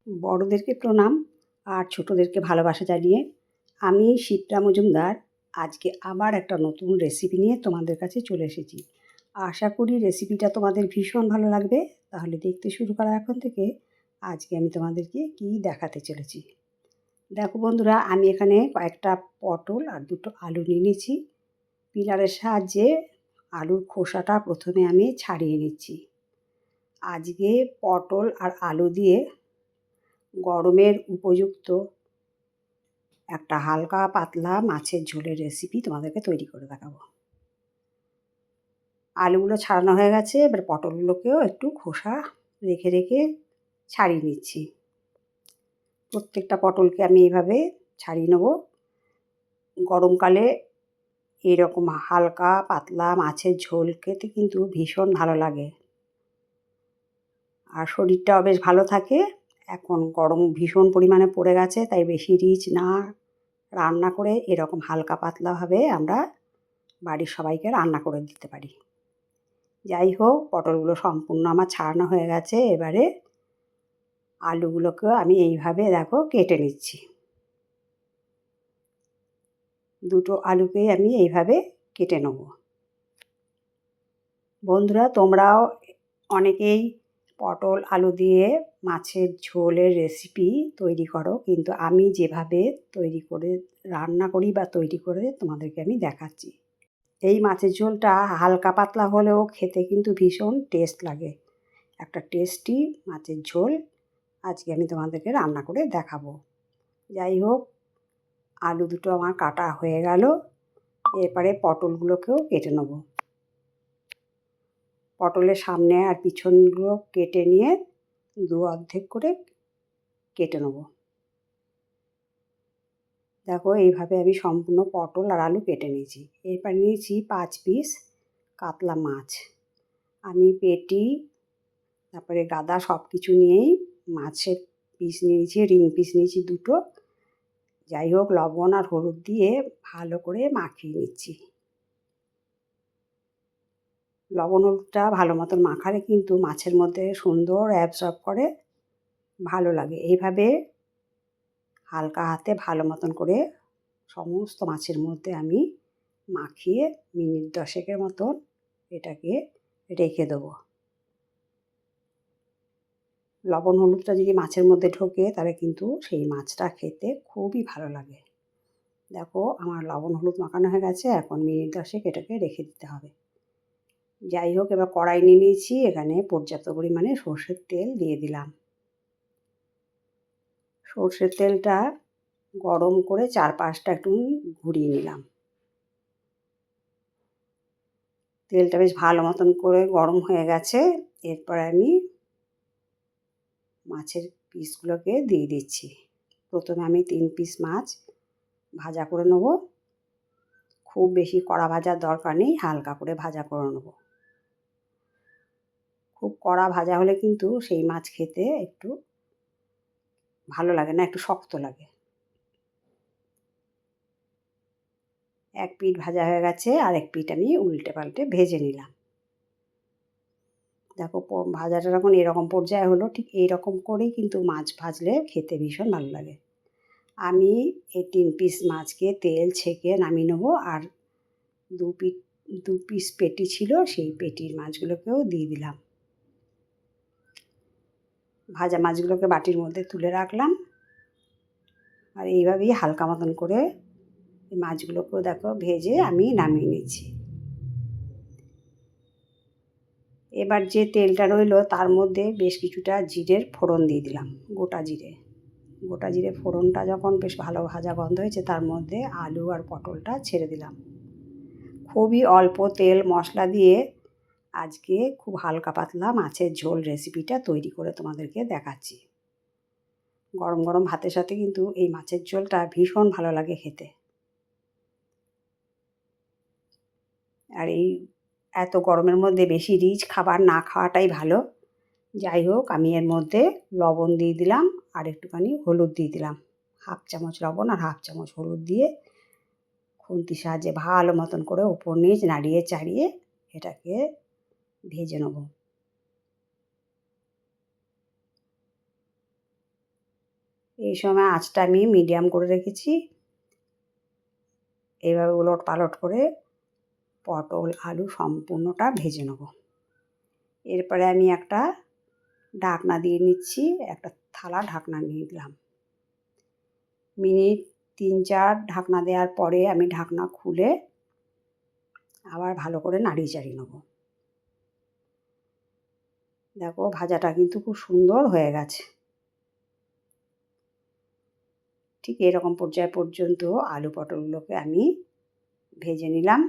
বড়দেরকে প্রণাম আর ছোটোদেরকে ভালোবাসা জানিয়ে আমি শিপ্রা মজুমদার আজকে আবার একটা নতুন রেসিপি নিয়ে তোমাদের কাছে চলে এসেছি। আশা করি রেসিপিটা তোমাদের ভীষণ ভালো লাগবে। তাহলে দেখতে শুরু করা এখন থেকে। আজকে আমি তোমাদেরকে কী দেখাতে চলেছি। দেখো বন্ধুরা, আমি এখানে কয়েকটা পটল আর দুটো আলু নিয়ে নিয়েছি। পিলারের সাহায্যে আলুর খোসাটা প্রথমে আমি ছাড়িয়ে নিচ্ছি। আজকে পটল আর আলু দিয়ে গরমের উপযুক্ত একটা হালকা পাতলা মাছের ঝোলের রেসিপি তোমাদেরকে তৈরি করে দেখাবো। আলুগুলো ছাড়ানো হয়ে গেছে, এবার পটলগুলোকেও একটু খোসা রেখে রেখে ছাড়িয়ে নিচ্ছি। প্রত্যেকটা পটলকে আমি এইভাবে ছাড়িয়ে নেব। গরমকালে এরকম হালকা পাতলা মাছের ঝোল খেতে কিন্তু ভীষণ ভালো লাগে আর শরীরটাও বেশ ভালো থাকে। এখন গরম ভীষণ পরিমাণে পড়ে গেছে, তাই বেশি রিচ না রান্না করে এরকম হালকা পাতলাভাবে আমরা বাড়ির সবাইকে রান্না করে দিতে পারি। যাই হোক, পটলগুলো সম্পূর্ণ আমার ছাড়ানো হয়ে গেছে। এবারে আলুগুলোকেও আমি এইভাবে দেখো কেটে নিচ্ছি। দুটো আলুকেই আমি এইভাবে কেটে নেব। বন্ধুরা, তোমরাও অনেকেই পটল আলু দিয়ে মাছের ঝোলের রেসিপি তৈরি করো, কিন্তু আমি যেভাবে তৈরি করে রান্না করি বা তৈরি করে তোমাদেরকে আমি দেখাচ্ছি। এই মাছের ঝোলটা হালকা পাতলা হলেও খেতে কিন্তু ভীষণ টেস্ট লাগে। একটা টেস্টি মাছের ঝোল আজকে আমি তোমাদেরকে রান্না করে দেখাবো। যাই হোক, আলু দুটো আমার কাটা হয়ে গেল। এরপরে পটলগুলোকেও কেটে নেব। পটলের সামনে আর পিছনগুলো কেটে নিয়ে দু অর্ধেক করে কেটে নেব। দেখো, এইভাবে আমি সম্পূর্ণ পটল আর আলু কেটে নিয়েছি। এরপর নিয়েছি 5 পিস কাতলা মাছ। আমি পেটি তারপরে গাদা সব কিছু নিয়েই মাছের পিস নিয়েছি, রিং পিস নিয়েছি দুটো। যাই হোক, লবণ আর হলুদ দিয়ে ভালো করে মাখিয়ে নিচ্ছি। লবণ হলুদটা ভালো মতন মাখালে কিন্তু মাছের মধ্যে সুন্দর অ্যাবসর্ব করে, ভালো লাগে। এইভাবে হালকা হাতে ভালো মতন করে সমস্ত মাছের মধ্যে আমি মাখিয়ে মিনিট 10 মতন এটাকে রেখে দেবো। লবণ হলুদটা যদি মাছের মধ্যে ঢোকে তাহলে কিন্তু সেই মাছটা খেতে খুবই ভালো লাগে। দেখো, আমার লবণ হলুদ মাখানো হয়ে গেছে। এখন মিনিট 10 এটাকে রেখে দিতে হবে। যাই হোক, এবার কড়াই নিয়ে নিয়েছি। এখানে পর্যাপ্ত পরিমাণে সর্ষের তেল দিয়ে দিলাম। সর্ষের তেলটা গরম করে চারপাশটা একটু ঘুরিয়ে নিলাম। তেলটা বেশ ভালো মতন করে গরম হয়ে গেছে। এরপর আমি মাছের পিসগুলোকে দিয়ে দিচ্ছি। প্রথমে আমি 3 পিস মাছ ভাজা করে নেব। খুব বেশি কড়া ভাজার দরকার নেই, হালকা করে ভাজা করে নেব। খুব কড়া ভাজা হলে কিন্তু সেই মাছ খেতে একটু ভালো লাগে না, একটু শক্ত লাগে। এক পিঠ ভাজা হয়ে গেছে, আর এক পিঠ আমি উল্টে পাল্টে ভেজে নিলাম। দেখো, ভাজাটা যখন এরকম পর্যায়ে হলো, ঠিক এইরকম করেই কিন্তু মাছ ভাজলে খেতে ভীষণ ভালো লাগে। আমি এই 3 পিস মাছকে তেল ছেঁকে নামিয়ে নেবো। আর দু পিস পেটি ছিল, সেই পেটির মাছগুলোকেও দিয়ে দিলাম। ভাজা মাছগুলোকে বাটির মধ্যে তুলে রাখলাম। আর এইভাবেই হালকা মতন করে এই মাছগুলোকেও দেখো ভেজে আমি নামিয়ে নিচ্ছি। এবার যে তেলটা রইলো তার মধ্যে বেশ কিছুটা জিরের ফোড়ন দিয়ে দিলাম। গোটা জিরে ফোড়নটা যখন বেশ ভালো ভাজা গন্ধ হয়েছে, তার মধ্যে আলু আর পটলটা ছেড়ে দিলাম। খুবই অল্প তেল মশলা দিয়ে আজকে খুব হালকা পাতলা মাছের ঝোল রেসিপিটা তৈরি করে তোমাদেরকে দেখাচ্ছি। গরম গরম ভাতের সাথে কিন্তু এই মাছের ঝোলটা ভীষণ ভালো লাগে খেতে। আর এই এত গরমের মধ্যে বেশি রিচ খাবার না খাওয়াটাই ভালো। যাই হোক, আমি এর মধ্যে লবণ দিয়ে দিলাম আর একটুখানি হলুদ দিয়ে দিলাম। 1/2 চামচ লবণ আর 1/2 চামচ হলুদ দিয়ে খুন্তির সাহায্যে ভালো মতন করে ওপর নিচ নাড়িয়ে চাড়িয়ে এটাকে ভেজে নেব। এই সময় আঁচটা আমি মিডিয়াম করে রেখেছি। এভাবে উলট পালট করে পটল আলু সম্পূর্ণটা ভেজে নেব। এরপরে আমি একটা ঢাকনা দিয়ে নিচ্ছি, একটা থালা ঢাকনা নিয়ে নিলাম। মিনিট 3-4 ঢাকনা দেওয়ার পরে আমি ঢাকনা খুলে আবার ভালো করে নাড়িয়ে চাড়িয়ে নেব। দেখো ভাজাটা কিন্তু খুব সুন্দর হয়ে গেছে। ঠিক এরকম পর্যায় পর্যন্ত আলু পটলগুলোকে আমি ভেজে নিলাম।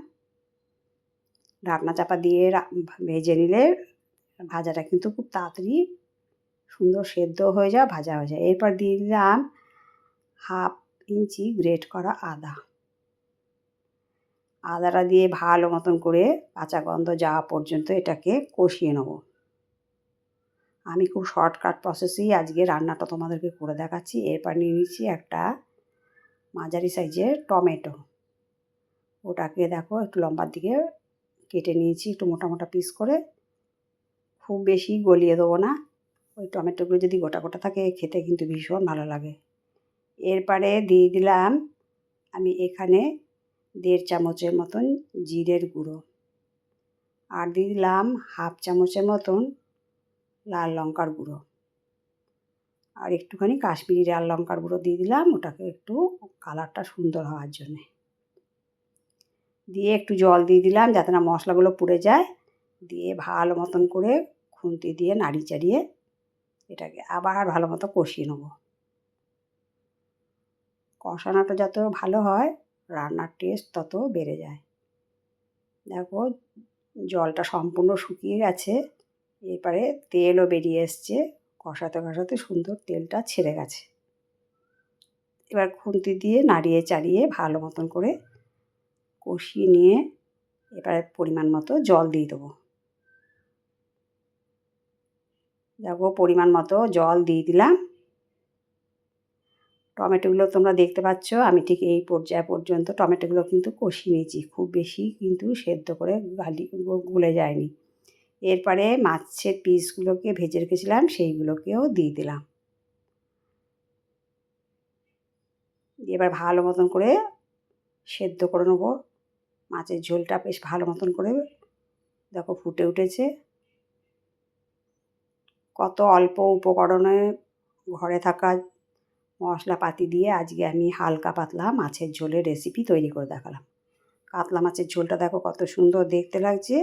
ঢাকনা চাপা দিয়ে ভেজে নিলে ভাজাটা কিন্তু খুব তাড়াতাড়ি সুন্দর সেদ্ধ হয়ে যায়, ভাজা হয়ে যায়। এরপর দিয়ে দিলাম 1/2 ইঞ্চি গ্রেট করা আদা। আদাটা দিয়ে ভালো মতন করে কাঁচা গন্ধ যাওয়া পর্যন্ত এটাকে কষিয়ে নেব। আমি খুব শর্টকাট প্রসেসেই আজকে রান্নাটা তোমাদেরকে করে দেখাচ্ছি। এরপর নিয়ে নিচ্ছি একটা মাঝারি সাইজের টমেটো। ওটাকে দেখো একটু লম্বার দিকে কেটে নিয়েছি, একটু মোটা মোটা পিস করে। খুব বেশি গলিয়ে দেবো না, ওই টমেটোগুলো যদি গোটা গোটা থাকে খেতে কিন্তু ভীষণ ভালো লাগে। এরপরে দিয়ে দিলাম আমি এখানে 1.5 চামচের মতন জিরের গুঁড়ো, আর দিয়ে দিলাম 1/2 চামচের মতন লাল লঙ্কার গুঁড়ো, আর একটুখানি কাশ্মীরি লাল লঙ্কার গুঁড়ো দিয়ে দিলাম, ওটাকে একটু কালারটা সুন্দর হওয়ার জন্যে। দিয়ে একটু জল দিয়ে দিলাম যাতে না মশলাগুলো পুড়ে যায়। দিয়ে ভালো মতন করে খুন্তি দিয়ে নাড়িয়ে চাড়িয়ে এটাকে আবার ভালো মতো কষিয়ে নেব। কষানোটা যত ভালো হয় রান্নার টেস্ট তত বেড়ে যায়। দেখো জলটা সম্পূর্ণ শুকিয়ে গেছে, এরপরে তেলও বেরিয়ে এসছে, কষাতে কষাতে সুন্দর তেলটা ছেড়ে গেছে। এবার খুন্তি দিয়ে নাড়িয়ে চাড়িয়ে ভালো মতন করে কষিয়ে নিয়ে এবারে পরিমাণ মতো জল দিয়ে দেবো। দেখো পরিমাণ মতো জল দিয়ে দিলাম। টমেটোগুলো তোমরা দেখতে পাচ্ছ আমি ঠিক এই পর্যায় পর্যন্ত টমেটোগুলো কিন্তু কষিয়ে নিয়েছি, খুব বেশি কিন্তু সেদ্ধ করে গলে যায়নি। এরপরে মাছের পিসগুলোকে ভেজে রেখেছিলাম সেইগুলোকেও দিয়ে দিলাম। এবার ভালো মতন করে সেদ্ধ করে নেব। মাছের ঝোলটা বেশ ভালো মতন করে দেখো ফুটে উঠেছে। কত অল্প উপকরণে ঘরে থাকা মশলাপাতি দিয়ে আজকে আমি হালকা পাতলা মাছের ঝোলের রেসিপি তৈরি করে দেখালাম। কাতলা মাছের ঝোলটা দেখো কত সুন্দর দেখতে লাগছে।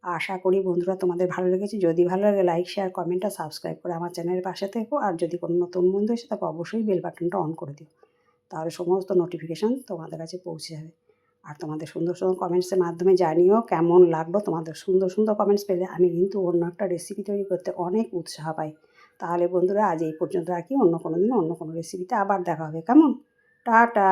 আশা করি বন্ধুরা তোমাদের ভালো লেগেছে। যদি ভালো লাগে লাইক শেয়ার কমেন্ট আর সাবস্ক্রাইব করে আমার চ্যানেলের পাশে থেকো। আর যদি কোনো নতুন বন্ধু এসে তাকে অবশ্যই বেল বাটনটা অন করে দিও, তাহলে সমস্ত নোটিফিকেশান তোমাদের কাছে পৌঁছে যাবে। আর তোমাদের সুন্দর সুন্দর কমেন্টসের মাধ্যমে জানিও কেমন লাগলো। তোমাদের সুন্দর সুন্দর কমেন্টস পেলে আমি কিন্তু অন্য একটা রেসিপি তৈরি করতে অনেক উৎসাহ পাই। তাহলে বন্ধুরা আজ এই পর্যন্ত রাখি, অন্য কোনো দিন অন্য কোনো রেসিপিতে আবার দেখা হবে। কেমন? টাটা।